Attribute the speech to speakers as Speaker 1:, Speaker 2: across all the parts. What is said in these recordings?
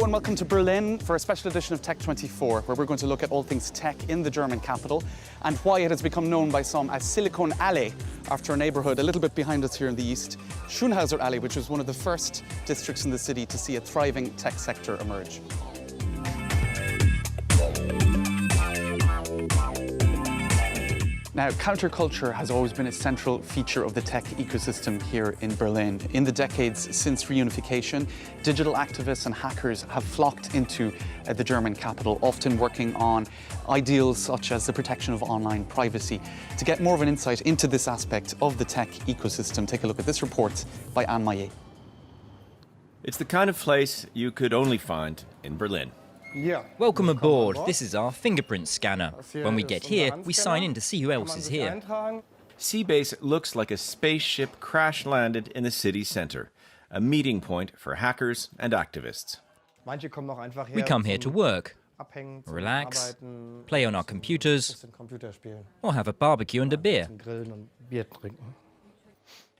Speaker 1: everyone, welcome to Berlin for a special edition of Tech 24, where we're going to look at all things tech in the German capital and why it has become known by some as Silicon Allee, after a neighbourhood a little bit behind us here in the east, Schönhauser Allee, which was one of the first districts in the city to see a thriving tech sector emerge. Now, counterculture has always been a central feature of the tech ecosystem here in Berlin. In the decades since reunification, digital activists and hackers have flocked into the German capital, often working on ideals such as the protection of online privacy. To get more of an insight into this aspect of the tech ecosystem, take a look at this report by Anne Maillet.
Speaker 2: It's the kind of place you could only find in Berlin.
Speaker 3: Welcome aboard. This is our fingerprint scanner. When we get here, we sign in to see who else is here.
Speaker 2: Seabase looks like a spaceship crash-landed in the city centre, a meeting point for hackers and activists.
Speaker 3: We come here to work, relax, play on our computers, or have a barbecue and a beer.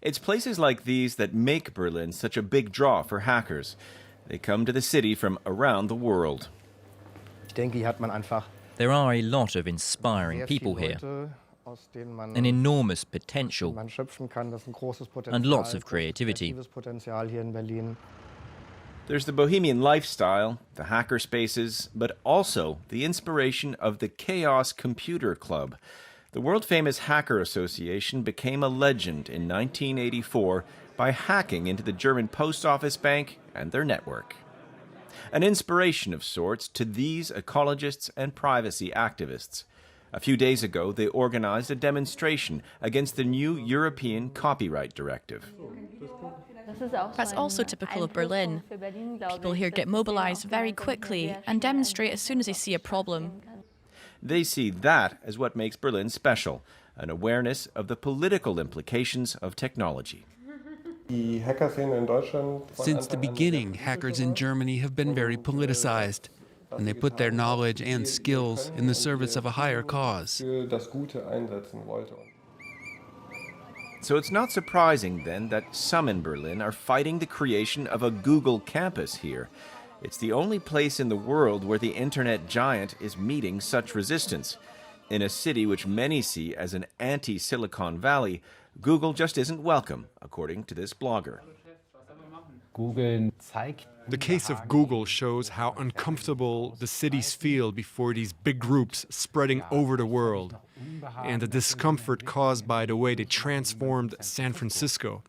Speaker 2: It's places like these that make Berlin such a big draw for hackers. They come to the city from around the world.
Speaker 3: There are a lot of inspiring people here, an enormous potential, and lots of creativity.
Speaker 2: There's the bohemian lifestyle, the hacker spaces, but also the inspiration of the Chaos Computer Club. The world-famous hacker association became a legend in 1984 by hacking into the German post office bank and their network. An inspiration of sorts to these ecologists and privacy activists. A few days ago, they organized a demonstration against the new European Copyright Directive.
Speaker 4: That's also typical of Berlin. People here get mobilized very quickly and demonstrate as soon as they see a problem.
Speaker 2: They see that as what makes Berlin special, an awareness of the political implications of technology.
Speaker 5: Since the beginning, hackers in Germany have been very politicized, and they put their knowledge and skills in the service of a higher cause.
Speaker 2: So it's not surprising, then, that some in Berlin are fighting the creation of a Google campus here. It's the only place in the world where the internet giant is meeting such resistance. In a city which many see as an anti-Silicon Valley, Google just isn't welcome, according to this blogger.
Speaker 6: The case of Google shows how uncomfortable the cities feel before these big groups spreading over the world, and the discomfort caused by the way they transformed San Francisco.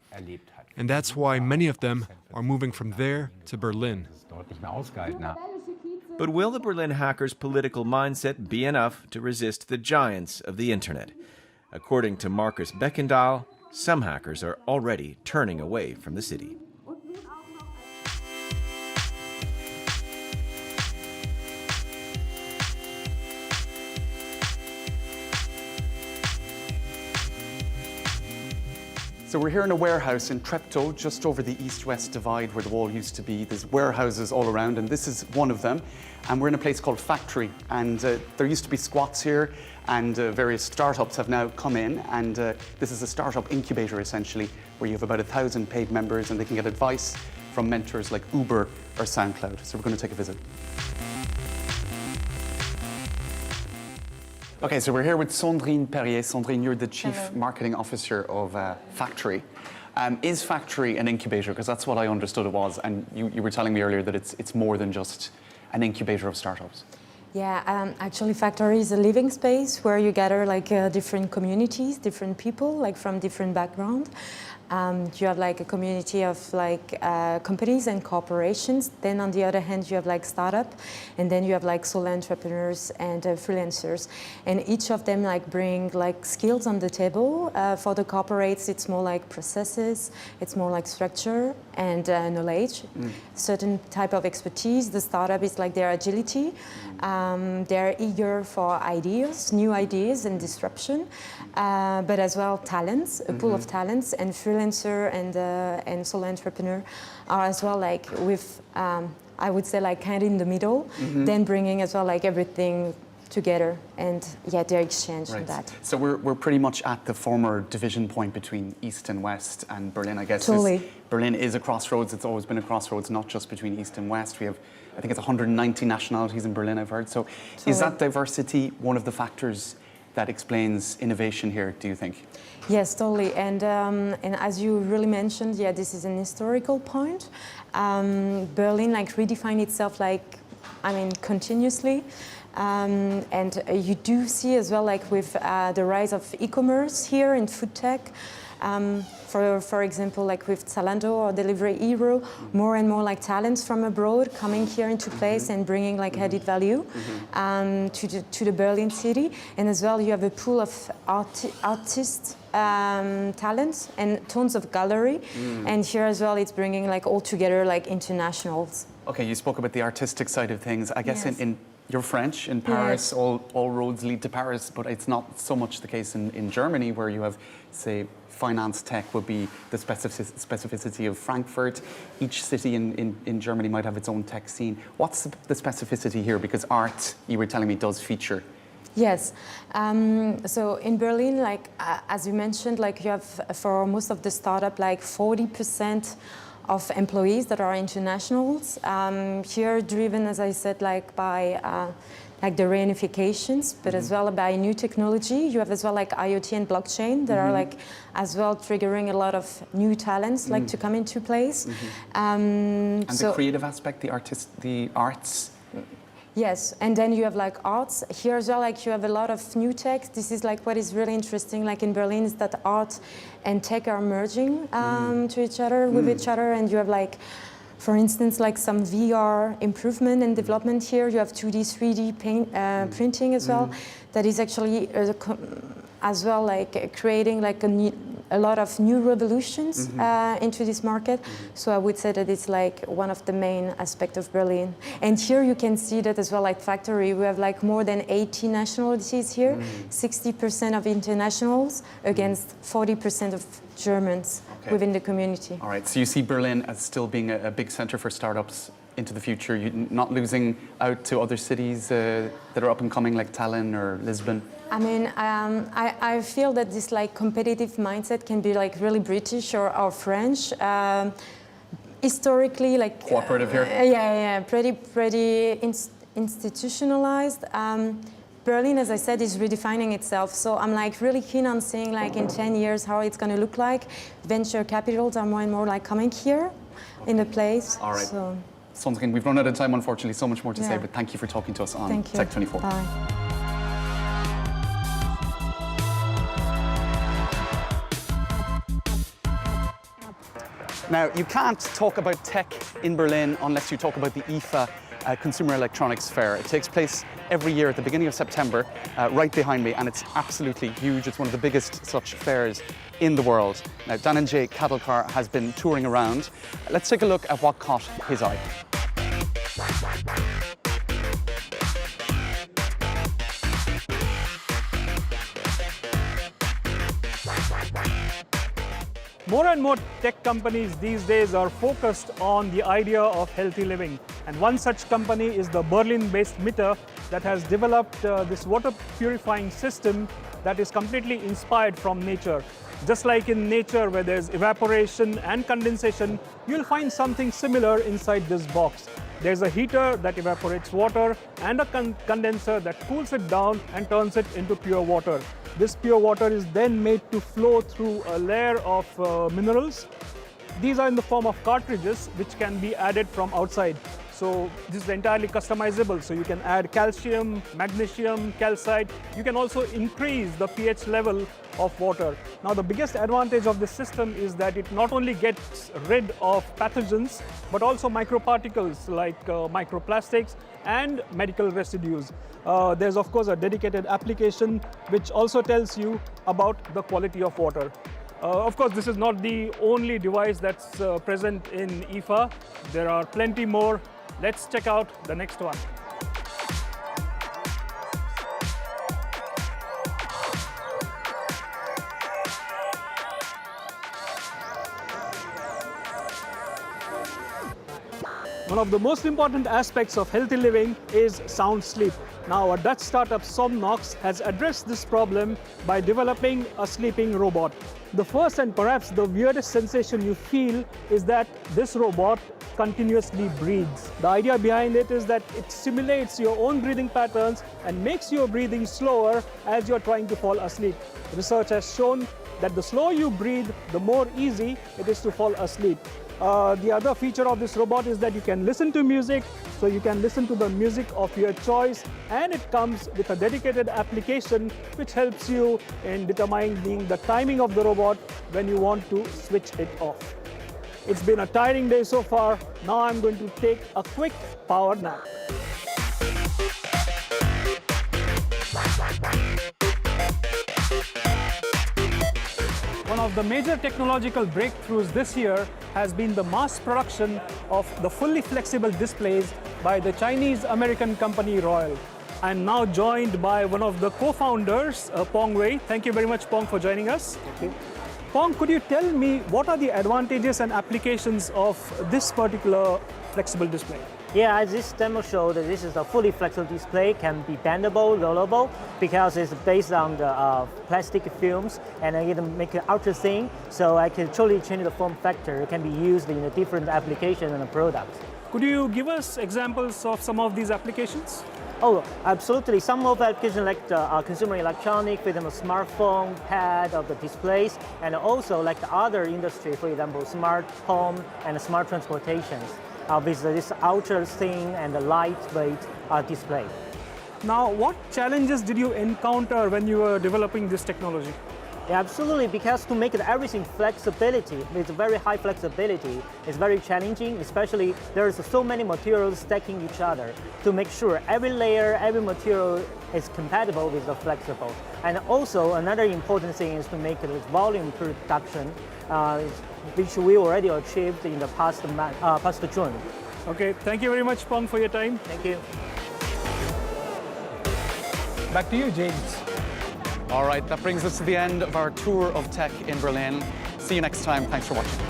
Speaker 6: And that's why many of them are moving from there to Berlin.
Speaker 2: But will the Berlin hackers' political mindset be enough to resist the giants of the internet? According to Markus Beckendahl, some hackers are already turning away from the city.
Speaker 1: So we're here in a warehouse in Treptow, just over the east-west divide where the wall used to be. There's warehouses all around, and this is one of them. And we're in a place called Factory, and there used to be squats here, and various startups have now come in, and this is a startup incubator, essentially, where you have about 1,000 paid members, and they can get advice from mentors like Uber or SoundCloud. So we're going to take a visit. Okay, so we're here with Sandrine Perrier. Sandrine, you're the Chief Marketing Officer of Factory. Is Factory an incubator? Because that's what I understood it was, and you were telling me earlier that it's more than just an incubator of startups.
Speaker 7: Yeah, actually Factory is a living space where you gather like different communities, different people, like from different backgrounds. You have like a community of like companies and corporations. Then on the other hand, you have like startup, and then you have like solo entrepreneurs and freelancers. And each of them like bring like skills on the table. For the corporates, it's more like processes, it's more like structure and knowledge, certain type of expertise. The startup is like their agility. They're eager for ideas, new ideas and disruption, but as well talents, a pool of talents, and freelancers and solo entrepreneur are as well like with, I would say like kind of in the middle, then bringing as well like everything together and yeah, their exchange on that.
Speaker 1: So we're pretty much at the former division point between East and West, and Berlin, I guess.
Speaker 7: Totally.
Speaker 1: Berlin is a crossroads. It's always been a crossroads, not just between East and West. We have I think it's 190 nationalities in Berlin, I've heard. So is that diversity one of the factors that explains innovation here, do you think?
Speaker 7: Yes, totally. And as you really mentioned, yeah, this is an historical point. Berlin redefined itself continuously. And you do see as well with the rise of e-commerce here in food tech. For example, with Zalando or Delivery Hero, more and more talents from abroad coming here into place and bringing added value to the Berlin city. And as well, you have a pool of artists, talents and tons of gallery. And here as well, it's bringing all together internationals.
Speaker 1: Okay, you spoke about the artistic side of things. I guess
Speaker 7: Yes.
Speaker 1: in you're French, in Paris,
Speaker 7: Yes.
Speaker 1: all roads lead to Paris, but it's not so much the case in Germany, where you have, say, finance tech would be the specificity of Frankfurt. Each city in Germany might have its own tech scene. What's the specificity here? Because art, you were telling me, does feature.
Speaker 7: Yes. So in Berlin, as you mentioned, you have for most of the startup, 40% of employees that are internationals. Here, driven, as I said, by the reunifications, but as well by new technology. You have as well IoT and blockchain that are as well triggering a lot of new talents to come into place.
Speaker 1: And the creative aspect, the arts.
Speaker 7: Yes, and then you have arts. Here as well, you have a lot of new tech. This is what is really interesting in Berlin is that art and tech are merging to each other, with each other. And you have for instance, some VR improvement and development here. You have 2D, 3D printing as well. That is actually as well creating a lot of new revolutions into this market. So I would say that it's one of the main aspects of Berlin. And here you can see that as well factory. We have more than 80 nationalities here, 60% of internationals against 40% of Germans within the community.
Speaker 1: All right, so you see Berlin as still being a big center for startups into the future. You're not losing out to other cities that are up and coming like Tallinn or Lisbon?
Speaker 7: I mean, I feel that this competitive mindset can be really British or French. Historically,
Speaker 1: cooperative here?
Speaker 7: Yeah, pretty institutionalized. Berlin, as I said, is redefining itself. So I'm really keen on seeing in 10 years how it's going to look like. Venture capitals are more and more coming here in the place.
Speaker 1: All right.
Speaker 7: So.
Speaker 1: Something we've run out of time, unfortunately. So much more to say, but thank you for talking to us on Tech24.
Speaker 7: Bye.
Speaker 1: Now, you can't talk about tech in Berlin unless you talk about the IFA Consumer Electronics Fair. It takes place every year at the beginning of September, right behind me, and it's absolutely huge. It's one of the biggest such fairs in the world. Now, Dhananjay Kadalkar has been touring around. Let's take a look at what caught his eye.
Speaker 8: More and more tech companies these days are focused on the idea of healthy living. And one such company is the Berlin-based Mitter that has developed this water purifying system that is completely inspired from nature. Just like in nature where there's evaporation and condensation, you'll find something similar inside this box. There's a heater that evaporates water and a condenser that cools it down and turns it into pure water. This pure water is then made to flow through a layer of minerals. These are in the form of cartridges which can be added from outside. So this is entirely customizable. So you can add calcium, magnesium, calcite. You can also increase the pH level of water. Now the biggest advantage of this system is that it not only gets rid of pathogens, but also microparticles like microplastics and medical residues. There's of course a dedicated application which also tells you about the quality of water. Of course, this is not the only device that's present in IFA. There are plenty more. Let's check out the next one. One of the most important aspects of healthy living is sound sleep. Now, a Dutch startup, Somnox, has addressed this problem by developing a sleeping robot. The first and perhaps the weirdest sensation you feel is that this robot continuously breathes. The idea behind it is that it simulates your own breathing patterns and makes your breathing slower as you're trying to fall asleep. Research has shown that the slower you breathe, the more easy it is to fall asleep. The other feature of this robot is that you can listen to music, so you can listen to the music of your choice, and it comes with a dedicated application which helps you in determining the timing of the robot when you want to switch it off. It's been a tiring day so far. Now I'm going to take a quick power nap. One of the major technological breakthroughs this year has been the mass production of the fully flexible displays by the Chinese-American company Royal. I'm now joined by one of the co-founders, Pong Wei. Thank you very much, Pong, for joining us.
Speaker 9: Thank you.
Speaker 8: Pong, could you tell me what are the advantages and applications of this particular flexible display?
Speaker 9: Yeah, as this demo showed, this is a fully flexible display, can be bendable, rollable, because it's based on the plastic films, and it make it ultra thin, so I can truly change the form factor. It can be used in a different application and products.
Speaker 8: Could you give us examples of some of these applications?
Speaker 9: Oh, absolutely. Some of the applications like the consumer electronic, for example, smartphone, pad of the displays, and also like the other industry, for example, smart home and smart transportations. With this ultra thin and lightweight display.
Speaker 8: Now, what challenges did you encounter when you were developing this technology?
Speaker 9: Yeah, absolutely, because to make everything flexibility, with very high flexibility, is very challenging, especially there's so many materials stacking each other to make sure every layer, every material is compatible with the flexible. And also another important thing is to make this volume production, which we already achieved in the past June.
Speaker 8: Okay, thank you very much, Pong, for your time.
Speaker 9: Thank you.
Speaker 8: Back to you, James.
Speaker 1: All right, that brings us to the end of our tour of tech in Berlin. See you next time. Thanks for watching.